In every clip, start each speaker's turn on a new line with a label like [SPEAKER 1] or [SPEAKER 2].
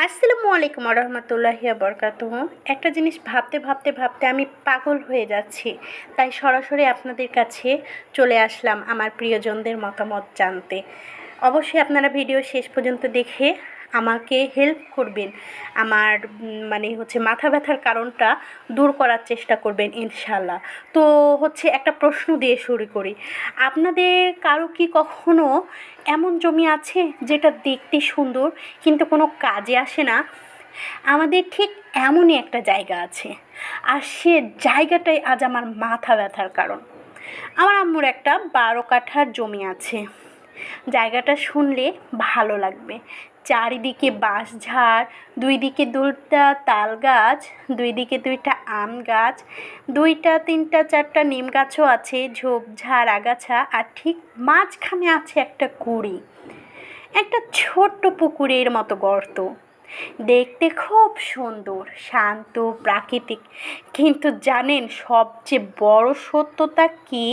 [SPEAKER 1] আসসালামু আলাইকুম রহমতুল্লাহি বরকাতুহু। একটা জিনিস ভাবতে ভাবতে ভাবতে আমি পাগল হয়ে যাচ্ছি, তাই সরাসরি আপনাদের কাছে চলে আসলাম আমার প্রিয়জনদের মতামত জানতে। অবশ্যই আপনারা ভিডিও শেষ পর্যন্ত দেখে আমাকে হেল্প করবেন, আমার মাথা ব্যথার কারণটা দূর করার চেষ্টা করবেন ইনশাল্লাহ। তো একটা প্রশ্ন দিয়ে শুরু করি। আপনাদের কারো কি কখনো এমন জমি আছে যেটা দেখতে সুন্দর কিন্তু কোনো কাজে আসে না? আমাদের ঠিক এমনই একটা জায়গা আছে, আর সে জায়গাটাই আজ আমার মাথা ব্যথার কারণ। আমার আম্মুর একটা 12 কাঠার জমি আছে। জায়গাটা শুনলে ভালো লাগবে। চারিদিকে বাঁশঝাড়, দুই দিকে 2টা তাল গাছ, দুই দিকে 2টা আম গাছ, 2টা 3টা 4টা নিম গাছও আছে, ঝোপঝাড় আগাছা, আর ঠিক মাঝখানে আছে একটা কুঁড়ি, একটা ছোট্ট পুকুরের মতো গর্ত। দেখতে খুব সুন্দর, শান্ত, প্রাকৃতিক। কিন্তু জানেন সবচেয়ে বড় সত্যতা কি?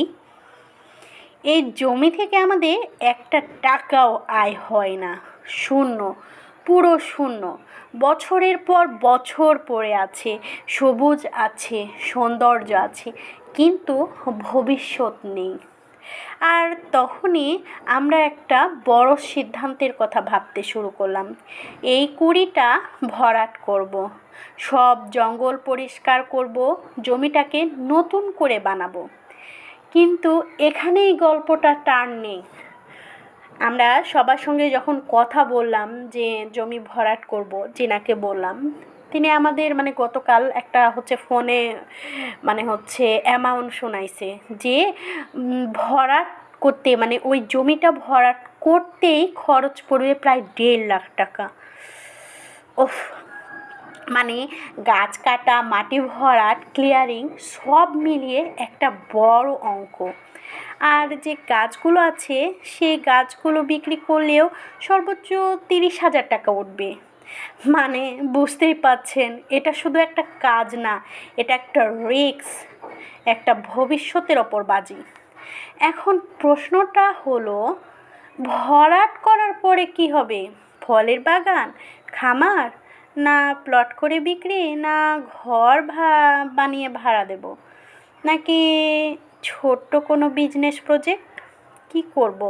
[SPEAKER 1] এই জমি থেকে আমাদের একটা টাকাও আয় হয় না। শূন্য, পুরো শূন্য। বছরের পর বছর পড়ে আছে, সবুজ আছে, সৌন্দর্য আছে, কিন্তু ভবিষ্যৎ নেই। আর তখনই আমরা একটা বড় সিদ্ধান্তের কথা ভাবতে শুরু করলাম। এই কুড়িটা ভরাট করব, সব জঙ্গল পরিষ্কার করব, জমিটাকে নতুন করে বানাবো। কিন্তু এখানেই গল্পটা টার্ন নেই। আমরা সবার সঙ্গে যখন কথা বললাম যে জমি ভরাট করব, যিনাকে বললাম, তিনি আমাদের গতকাল একটা ফোনে অ্যামাউন্ট শোনাইছে যে ভরাট করতে ওই জমিটা ভরাট করতেই খরচ পড়বে প্রায় 1.5 লাখ টাকা। ওফ! গাছ কাটা, মাটি ভরাট, ক্লিয়ারিং সব মিলিয়ে একটা বড় অঙ্ক। আর যে গাছগুলো আছে সেই গাছগুলো বিক্রি করলেও সর্বোচ্চ 30,000 টাকা উঠবে। বুঝতেই পাচ্ছেন, এটা শুধু একটা কাজ না, এটা একটা রিস্ক, একটা ভবিষ্যতের ওপর বাজি। এখন প্রশ্নটা হলো, ভরাট করার পরে কি হবে? ফলের বাগান, খামার, না প্লট করে বিক্রি, না ঘর বানিয়ে ভাড়া দেব, নাকি ছোট্ট কোনো বিজনেস প্রজেক্ট? কি করব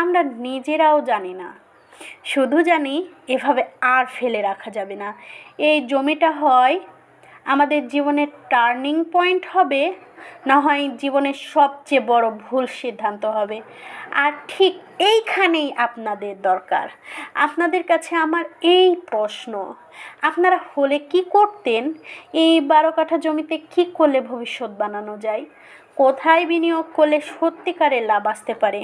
[SPEAKER 1] আমরা নিজেরাও জানি না। শুধু জানি এভাবে আর ফেলে রাখা যাবে না। এই জমিটা হয় আমাদের জীবনের টার্নিং পয়েন্ট হবে, না হয় জীবনের সবচেয়ে বড় ভুল সিদ্ধান্ত হবে। আর ঠিক এইখানেই আপনাদের দরকার। আপনাদের কাছে আমার এই প্রশ্ন, আপনারা হলে কি করতেন? এই 12 কাঠা জমিতে কি করলে ভবিষ্যৎ বানানো যায়? কোথায় বিনিয়োগ করলে সত্যিকারের লাভ আসতে পারে?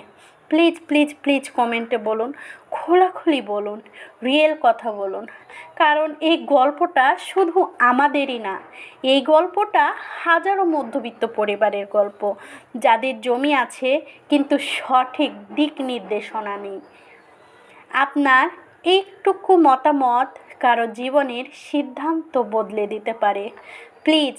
[SPEAKER 1] প্লিজ প্লিজ প্লিজ কমেন্টে বলুন, খোলাখুলি বলুন, রিয়েল কথা বলুন। কারণ এই গল্পটা শুধু আমাদেরই না, এই গল্পটা হাজারো মধ্যবিত্ত পরিবারের গল্প, যাদের জমি আছে কিন্তু সঠিক দিক নির্দেশনা নেই। আপনার একটুকু মতামত কারো জীবনের সিদ্ধান্ত বদলে দিতে পারে। প্লিজ,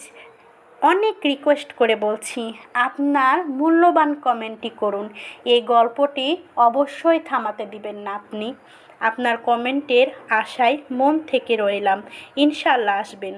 [SPEAKER 1] অনেক রিকোয়েস্ট করে বলছি, আপনার মূল্যবান কমেন্টই করুন। এই গল্পটি অবশ্যই থামাতে দিবেন না আপনি। আপনার কমেন্টের আশায় মন থেকে রইলাম, ইনশাল্লাহ আসবেন।